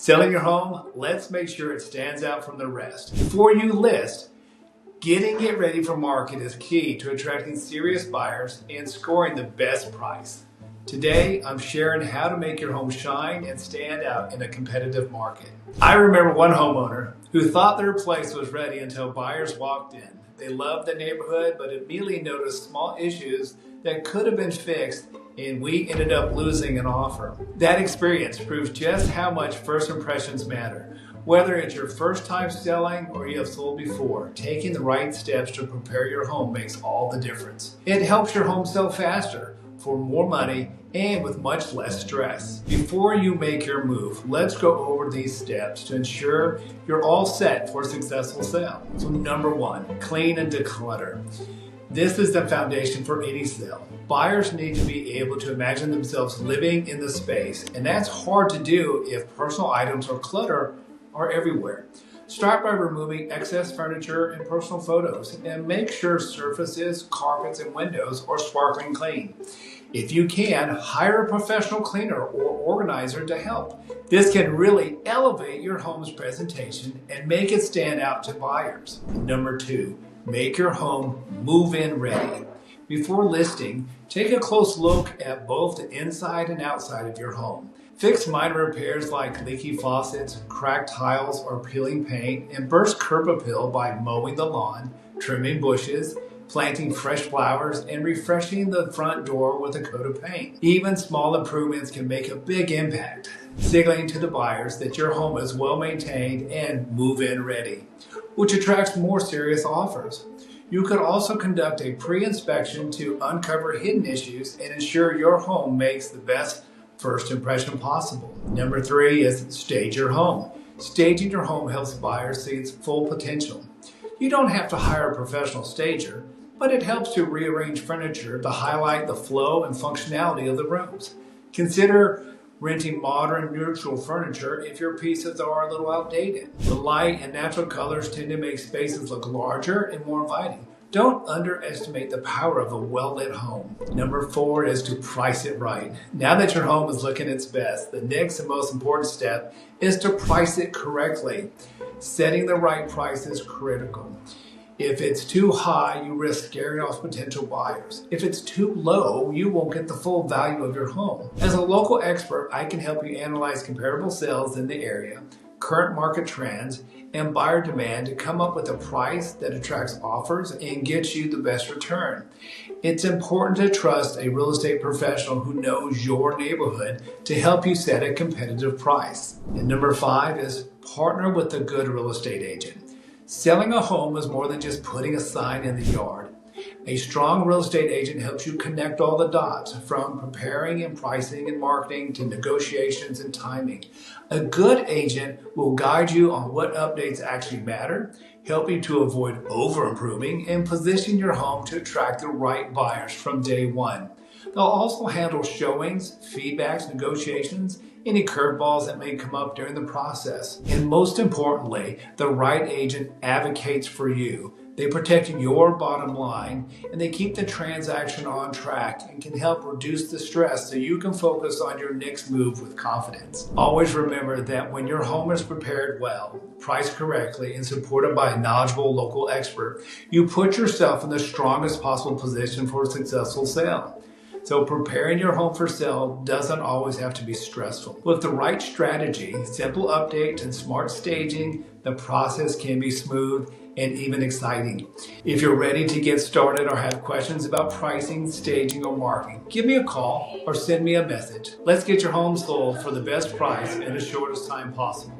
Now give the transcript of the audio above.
Selling your home, let's make sure it stands out from the rest. Before you list, getting it ready for market is key to attracting serious buyers and scoring the best price. Today, I'm sharing how to make your home shine and stand out in a competitive market. I remember one homeowner who thought their place was ready until buyers walked in. They loved the neighborhood, but immediately noticed small issues that could have been fixed, and we ended up losing an offer. That experience proves just how much first impressions matter. Whether it's your first time selling or you have sold before, taking the right steps to prepare your home makes all the difference. It helps your home sell faster, for more money, and with much less stress. Before you make your move, let's go over these steps to ensure you're all set for a successful sale. So number one, clean and declutter. This is the foundation for any sale. Buyers need to be able to imagine themselves living in the space, and that's hard to do if personal items or clutter are everywhere. Start by removing excess furniture and personal photos, and make sure surfaces, carpets, and windows are sparkling clean. If you can, hire a professional cleaner or organizer to help. This can really elevate your home's presentation and make it stand out to buyers. Number two, make your home move-in ready. Before listing, take a close look at both the inside and outside of your home. Fix minor repairs like leaky faucets, cracked tiles, or peeling paint, and burst curb appeal by mowing the lawn, trimming bushes, planting fresh flowers, and refreshing the front door with a coat of paint. Even small improvements can make a big impact, signaling to the buyers that your home is well maintained and move-in ready, which attracts more serious offers. You could also conduct a pre-inspection to uncover hidden issues and ensure your home makes the best first impression possible. Number three is stage your home. Staging your home helps buyers see its full potential. You don't have to hire a professional stager, but it helps to rearrange furniture to highlight the flow and functionality of the rooms. Consider renting modern neutral furniture if your pieces are a little outdated. The light and natural colors tend to make spaces look larger and more inviting. Don't underestimate the power of a well-lit home. Number four is to price it right. Now that your home is looking its best, the next and most important step is to price it correctly. Setting the right price is critical. If it's too high, you risk scaring off potential buyers. If it's too low, you won't get the full value of your home. As a local expert, I can help you analyze comparable sales in the area, current market trends, and buyer demand to come up with a price that attracts offers and gets you the best return. It's important to trust a real estate professional who knows your neighborhood to help you set a competitive price. And number five is partner with a good real estate agent. Selling a home is more than just putting a sign in the yard. A strong real estate agent helps you connect all the dots, from preparing and pricing and marketing to negotiations and timing. A good agent will guide you on what updates actually matter, help you to avoid over-improving, and position your home to attract the right buyers from day one. They'll also handle showings, feedbacks, negotiations, any curveballs that may come up during the process. And most importantly, the right agent advocates for you. They protect your bottom line, and they keep the transaction on track and can help reduce the stress so you can focus on your next move with confidence. Always remember that when your home is prepared well, priced correctly, and supported by a knowledgeable local expert, you put yourself in the strongest possible position for a successful sale. So preparing your home for sale doesn't always have to be stressful. With the right strategy, simple updates, and smart staging, the process can be smooth and even exciting. If you're ready to get started or have questions about pricing, staging, or marketing, give me a call or send me a message. Let's get your home sold for the best price in the shortest time possible.